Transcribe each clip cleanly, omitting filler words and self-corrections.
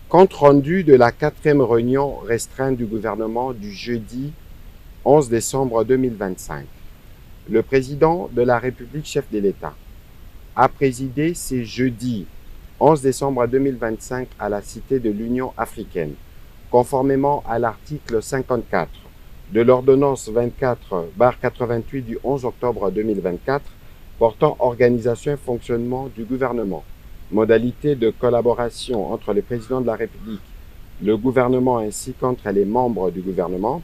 Compte rendu de la 4e réunion restreinte du gouvernement du jeudi 11 décembre 2025. Le président de la République, chef de l'État, a présidé ce jeudi 11 décembre 2025 à la Cité de l'Union africaine, conformément à l'article 54 de l'ordonnance 24/88 du 11 octobre 2024 portant organisation et fonctionnement du gouvernement, modalités de collaboration entre le président de la République, le gouvernement ainsi qu'entre les membres du gouvernement,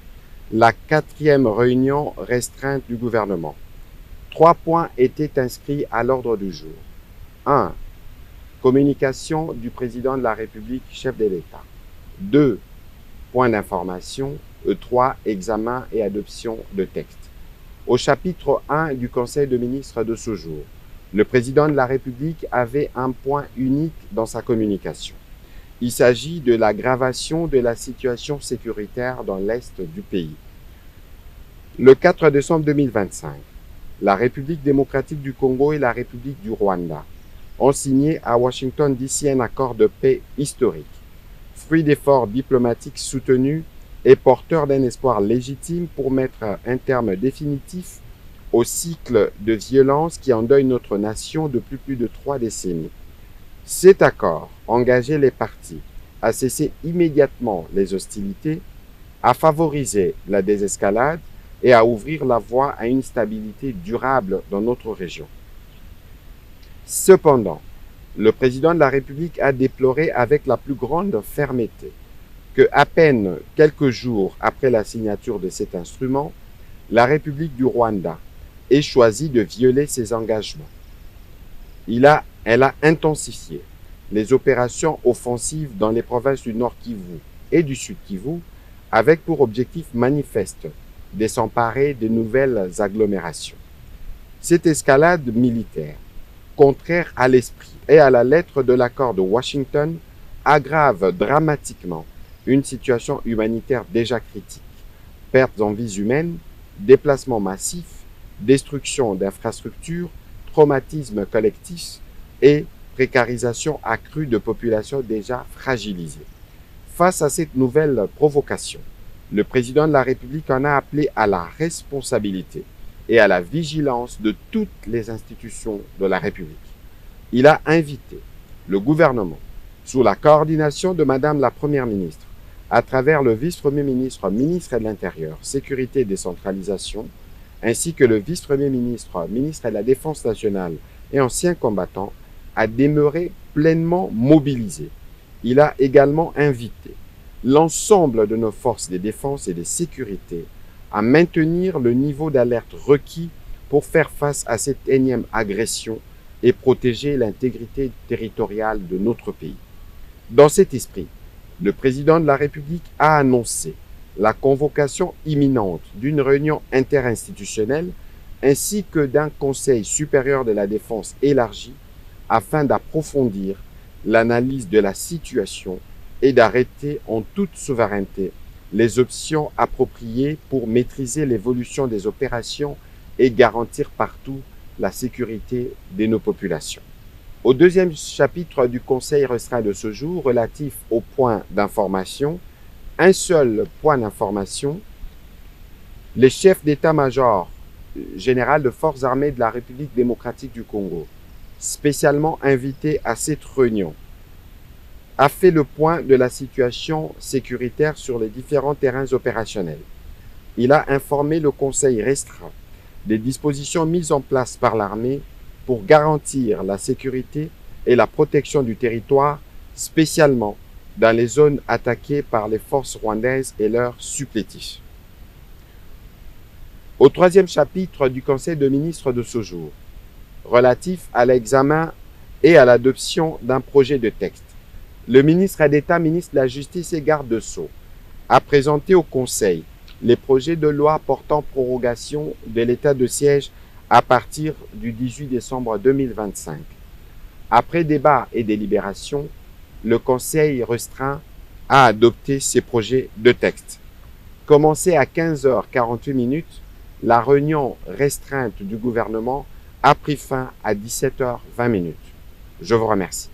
la 4e réunion restreinte du gouvernement. 3 points étaient inscrits à l'ordre du jour. 1. Communication du président de la République, chef de l'État. 2. Points d'information. 3. Examen et adoption de textes. Au chapitre 1 du Conseil de ministres de ce jour, le président de la République avait un point unique dans sa communication. Il s'agit de l'aggravation de la situation sécuritaire dans l'Est du pays. Le 4 décembre 2025, la République démocratique du Congo et la République du Rwanda ont signé à Washington DC un accord de paix historique, fruit d'efforts diplomatiques soutenus et porteur d'un espoir légitime pour mettre un terme définitif au cycle de violence qui endeuille notre nation depuis plus de 3 décennies. Cet accord engageait les parties à cesser immédiatement les hostilités, à favoriser la désescalade et à ouvrir la voie à une stabilité durable dans notre région. Cependant, le président de la République a déploré avec la plus grande fermeté que, à peine quelques jours après la signature de cet instrument, la République du Rwanda ait choisi de violer ses engagements. Elle a intensifié les opérations offensives dans les provinces du Nord Kivu et du Sud Kivu avec pour objectif manifeste de s'emparer de nouvelles agglomérations. Cette escalade militaire, contraire à l'esprit et à la lettre de l'accord de Washington, aggrave dramatiquement une situation humanitaire déjà critique. Pertes en vies humaines, déplacements massifs, destruction d'infrastructures, traumatisme collectif et précarisation accrue de populations déjà fragilisées. Face à cette nouvelle provocation, le président de la République en a appelé à la responsabilité et à la vigilance de toutes les institutions de la République. Il a invité le gouvernement, sous la coordination de Madame la Première ministre, à travers le vice-premier ministre, ministre de l'Intérieur, Sécurité et Décentralisation, ainsi que le vice-premier ministre, ministre de la Défense nationale et ancien combattant, à demeurer pleinement mobilisés. Il a également invité l'ensemble de nos forces de défense et de sécurité à maintenir le niveau d'alerte requis pour faire face à cette énième agression et protéger l'intégrité territoriale de notre pays. Dans cet esprit, le président de la République a annoncé la convocation imminente d'une réunion interinstitutionnelle ainsi que d'un Conseil supérieur de la défense élargi afin d'approfondir l'analyse de la situation et d'arrêter en toute souveraineté les options appropriées pour maîtriser l'évolution des opérations et garantir partout la sécurité de nos populations. Au deuxième chapitre du Conseil restreint de ce jour, relatif aux points d'information, un seul point d'information, les chefs d'état-major général de forces armées de la République démocratique du Congo, spécialement invité à cette réunion, a fait le point de la situation sécuritaire sur les différents terrains opérationnels. Il a informé le Conseil restreint des dispositions mises en place par l'armée pour garantir la sécurité et la protection du territoire, spécialement dans les zones attaquées par les forces rwandaises et leurs supplétifs. Au troisième chapitre du Conseil de ministres de ce jour, relatif à l'examen et à l'adoption d'un projet de texte, le ministre d'État, ministre de la Justice et garde des Sceaux a présenté au Conseil les projets de loi portant prorogation de l'état de siège à partir du 18 décembre 2025. Après débat et délibération, le Conseil restreint a adopté ces projets de texte. Commencée à 15h48, la réunion restreinte du gouvernement a pris fin à 17h20. Je vous remercie.